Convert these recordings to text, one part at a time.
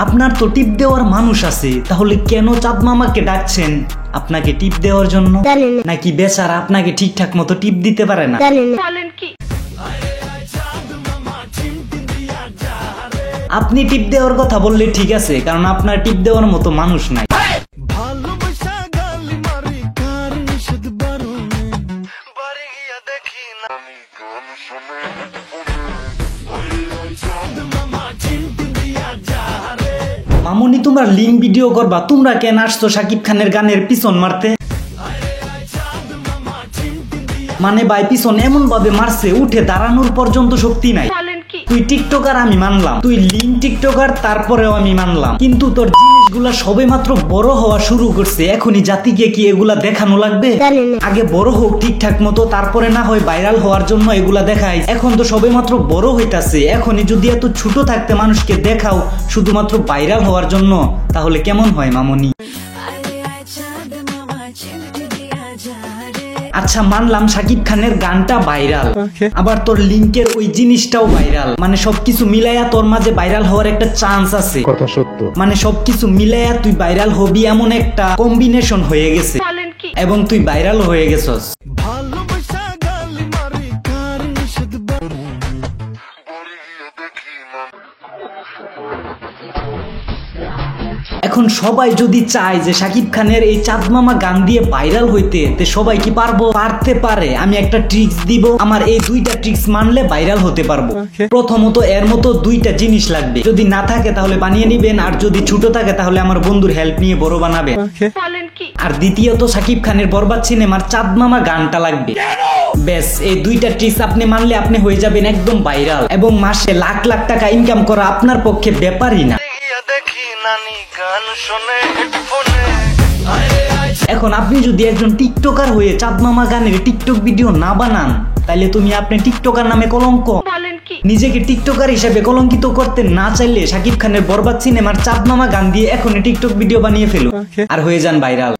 আপনার তো টিপ দেওয়ার মানুষ আছে, তাহলে কেন চাঁদ মামাকে ডাকছেন? আপনাকে টিপ দেওয়ার জন্য নাকি বেচারা আপনাকে ঠিকঠাক মতো টিপ দিতে পারে না? আপনি টিপ দেওয়ার কথা বললে ঠিক আছে, কারণ আপনার টিপ দেওয়ার মতো মানুষ নাই। মামুনি, তোমরা লিঙ্ক ভিডিও করবা, তোমরা কেন আসছো শাকিব খানের গানের পিছন মারতে? মানে ভাই, পিছন এমন ভাবে মারছে উঠে দাঁড়ানোর পর্যন্ত শক্তি নাই। তুই টিকটকার আমি মানলাম, তুই লিঙ্ক টিকটকার তারপরেও আমি মানলাম, কিন্তু তোর জিনিসগুলা সবে মাত্র বড় হওয়া শুরু করছে, এখনই জাতিকে কি এগুলা দেখানো লাগবে? আগে বড় হোক ঠিকঠাক মতো, তারপরে না হয় ভাইরাল হওয়ার জন্য এগুলা দেখাই। এখন তো সবে মাত্র বড় হইতাছে, এখনই যদি এত ছোট থাকতে মানুষকে দেখাও শুধুমাত্র ভাইরাল হওয়ার জন্য, তাহলে কেমন হয় মামুনি? আচ্ছা মানলাম শাকিব খানের গানটা ভাইরাল, আবার তোর লিঙ্কের ওই জিনিসটাও ভাইরাল, মানে সবকিছু মিলাইয়া তোর মাঝে ভাইরাল হওয়ার একটা চান্স আছে। কথা সত্য, মানে সবকিছু মিলাইয়া তুই ভাইরাল হবি এমন একটা কম্বিনেশন হয়ে গেছে, এবং তুই ভাইরাল হয়ে গেছস। এখন সবাই যদি চায় যে শাকিব খানের এই চাঁদ মামা গান দিয়ে ভাইরাল হইতে, তে সবাই কি পারবো? পারতে পারে। আমি একটা ট্রিক্স দিব, আমার এই দুইটা ট্রিক্স মানলে ভাইরাল হতে পারবো। প্রথমত এর মতো দুইটা জিনিস লাগবে, যদি না থাকে তাহলে বানিয়ে নিবেন, আর যদি ছোট থাকে তাহলে আমার বন্ধুর হেল্প নিয়ে বড় বানাবেন। আর দ্বিতীয়ত শাকিব খানের বরবাদ সিনেমার চাঁদ মামা গানটা লাগবে। ব্যাস, এই দুইটা ট্রিক্স আপনি মানলে আপনি হয়ে যাবেন একদম ভাইরাল, এবং মাসে লাখ লাখ টাকা ইনকাম করা আপনার পক্ষে ব্যাপারই না। এখন আপনি যদি একজন টিকটকার হয়ে চাঁদ মামা গানের টিকটক ভিডিও না বানান, তাইলে আপনি টিকটকার নামে কলঙ্ক। নিজেকে টিকটকার হিসেবে কলঙ্কিত করতে না চাইলে শাকিব খানের বরবাদ সিনেমার চাঁদ মামা গান দিয়ে এখনই টিকটক ভিডিও বানিয়ে ফেলুন, আর হয়ে যান ভাইরাল।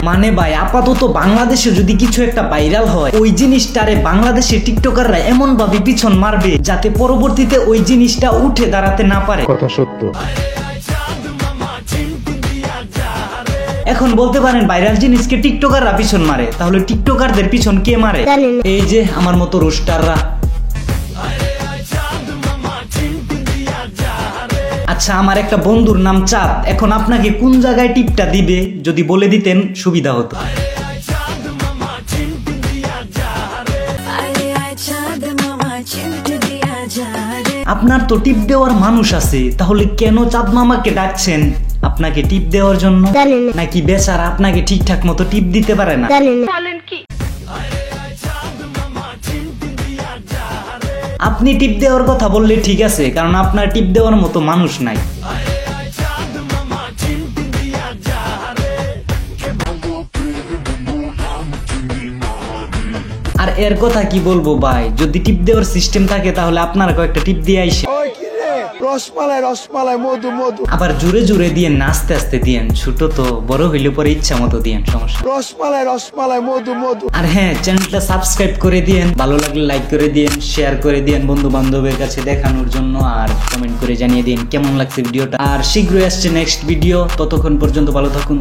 মানে ভাই, আপাতত বাংলাদেশে যদি কিছু একটা ভাইরাল হয়, ওই জিনিসটারে বাংলাদেশের টিকটকাররা এমন ভাবে পিছন মারবে যাতে পরবর্তীতে ওই জিনিসটা উঠে দাঁড়াতে না পারে। কথা সত্য। এখন বলতে পারেন ভাইরাল জিনিসকে টিকটকাররা পিছন মারে, তাহলে টিকটকারদের পিছন কে মারে? এই যে আমার মতো রোস্টাররা। আচ্ছা, আমার একটা বন্ধুর নাম চাঁদ, এখন আপনাকে কোন জায়গায় টিপটা দিবে যদি বলে দিতেন সুবিধা হতো। আপনার তো টিপ দেওয়ার মানুষ আছে, তাহলে কেন চাঁদ মামাকে ডাকছেন? আপনাকে টিপ দেওয়ার জন্য নাকি বেচারা আপনাকে ঠিকঠাক মতো টিপ দিতে পারে না? আপনি টিপ দেওয়ার কথা বললে ঠিক আছে, কারণ আপনার টিপ দেওয়ার মতো মানুষ নাই। আর এর কথা কি বলবো ভাই, যদি টিপ দেওয়ার সিস্টেম থাকে তাহলে আপনারা কয়েকটা টিপ দিয়ে আইসে। আবার জোরে জোরে দিয়ে আস্তে আস্তে দিয়েন, ছোট তো, বড় হইলে পরে ইচ্ছা মতো দিয়েন, সমস্যা। আর হ্যাঁ, চ্যানেলটা সাবস্ক্রাইব করে দিয়েন, ভালো লাগলে লাইক করে দিয়েন, শেয়ার করে দিয়েন বন্ধু বান্ধবের কাছে দেখানোর জন্য, আর কমেন্ট করে জানিয়ে দিন কেমন লাগছে ভিডিওটা। আর শীঘ্রই আসছে নেক্সট ভিডিও, ততক্ষণ পর্যন্ত ভালো থাকুন।